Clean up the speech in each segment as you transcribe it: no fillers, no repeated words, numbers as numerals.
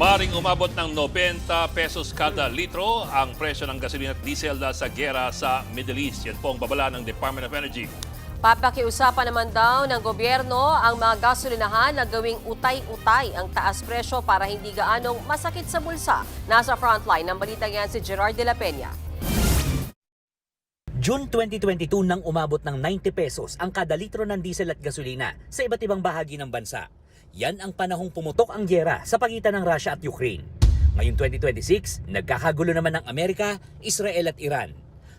Maring umabot ng 90 pesos kada litro ang presyo ng gasolina at diesel dahil sa giyera sa Middle East. Yan po ang babala ng Department of Energy. Papakiusapan naman daw ng gobyerno ang mga gasolinahan na gawing utay-utay ang taas presyo para hindi gaanong masakit sa bulsa. Nasa frontline ng balita yan si Gerard de la Peña. June 2022 nang umabot ng 90 pesos ang kada litro ng diesel at gasolina sa iba't ibang bahagi ng bansa. Yan ang panahong pumutok ang giyera sa pagitan ng Russia at Ukraine. Ngayon 2026, nagkakagulo naman ng Amerika, Israel at Iran.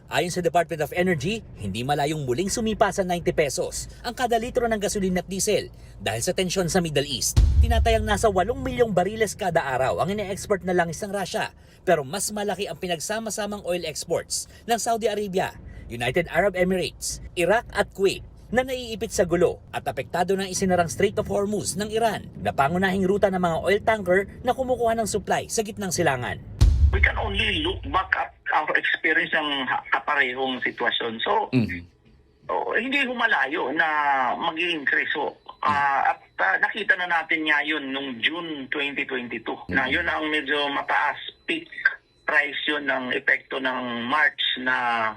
Ayon sa Department of Energy, hindi malayong muling sumipa sa 90 pesos ang kada litro ng gasolina at diesel dahil sa tensyon sa Middle East. Tinatayang nasa 8 milyong bariles kada araw ang ine-export na langis ng Russia, pero mas malaki ang pinagsama-samang oil exports ng Saudi Arabia, United Arab Emirates, Iraq at Kuwait na naiipit sa gulo at apektado ng isinarang Strait of Hormuz ng Iran na pangunahing ruta ng mga oil tanker na kumukuha ng supply sa gitnang silangan. We can only look back at our experience ng kaparehong sitwasyon. So, hindi humalayo na mag-i-increase. At nakita na natin nga yun nung June 2022 na yun ang medyo mataas peak price yun ng epekto ng March na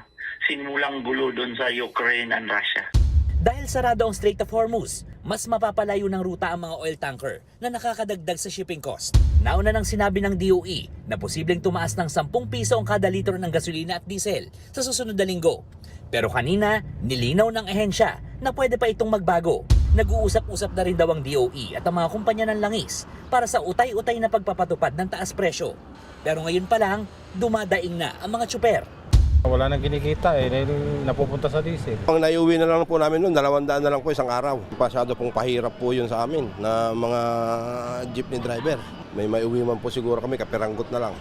simulang gulo doon sa Ukraine and Russia. Dahil sarado ang Strait of Hormuz, mas mapapalayo ng ruta ang mga oil tanker na nakakadagdag sa shipping cost. Nauna nang sinabi ng DOE na posibleng tumaas ng 10 piso ang kada litro ng gasolina at diesel sa susunod na linggo. Pero kanina, nilinaw ng ahensya na pwede pa itong magbago. Nag-uusap-usap na rin daw ang DOE at ang mga kumpanya ng langis para sa utay-utay na pagpapatupad ng taas presyo. Pero ngayon pa lang, dumadaing na ang mga tsuper. Wala nang kinikita dahil napupunta sa diesel. Ang naiuwi na lang po namin noon, 200 na lang po isang araw. Pasyado pong pahirap po yun sa amin na mga jeepney driver. May maiuwi man po siguro kami, kapiranggot na lang.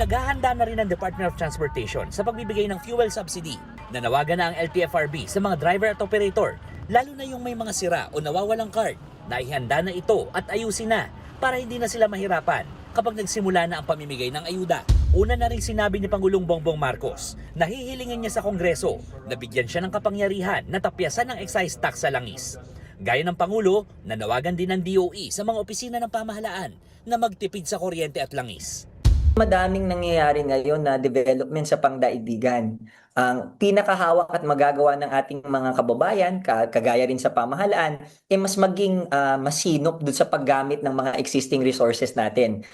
Naghahanda na rin ang Department of Transportation sa pagbibigay ng fuel subsidy. Nanawagan na ang LTFRB sa mga driver at operator, lalo na yung may mga sira o nawawalang card. Naihanda na ito at ayusin na para hindi na sila mahirapan kapag nagsimula na ang pamimigay ng ayuda. Una na rin sinabi ni Pangulong Bongbong Marcos na hihilingin niya sa Kongreso na bigyan siya ng kapangyarihan na tapyasan ng excise tax sa langis. Gaya ng Pangulo, nanawagan din ng DOE sa mga opisina ng pamahalaan na magtipid sa kuryente at langis. Madaming nangyayari ngayon na development sa pangdaigdigan. Ang pinakahawak at magagawa ng ating mga kababayan, kagaya rin sa pamahalaan, mas maging masinop doon sa paggamit ng mga existing resources natin.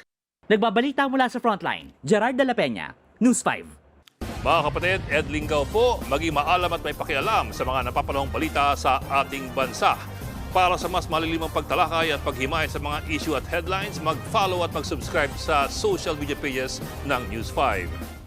Nagbabalita mula sa Frontline, Gerard de la Peña, News 5. Mga kapatid, Ed Lingaw po, maging maalam at may pakialam sa mga napapanahong balita sa ating bansa. Para sa mas malilimang pagtalakay at paghimay sa mga issue at headlines, mag-follow at mag-subscribe sa social media pages ng News 5.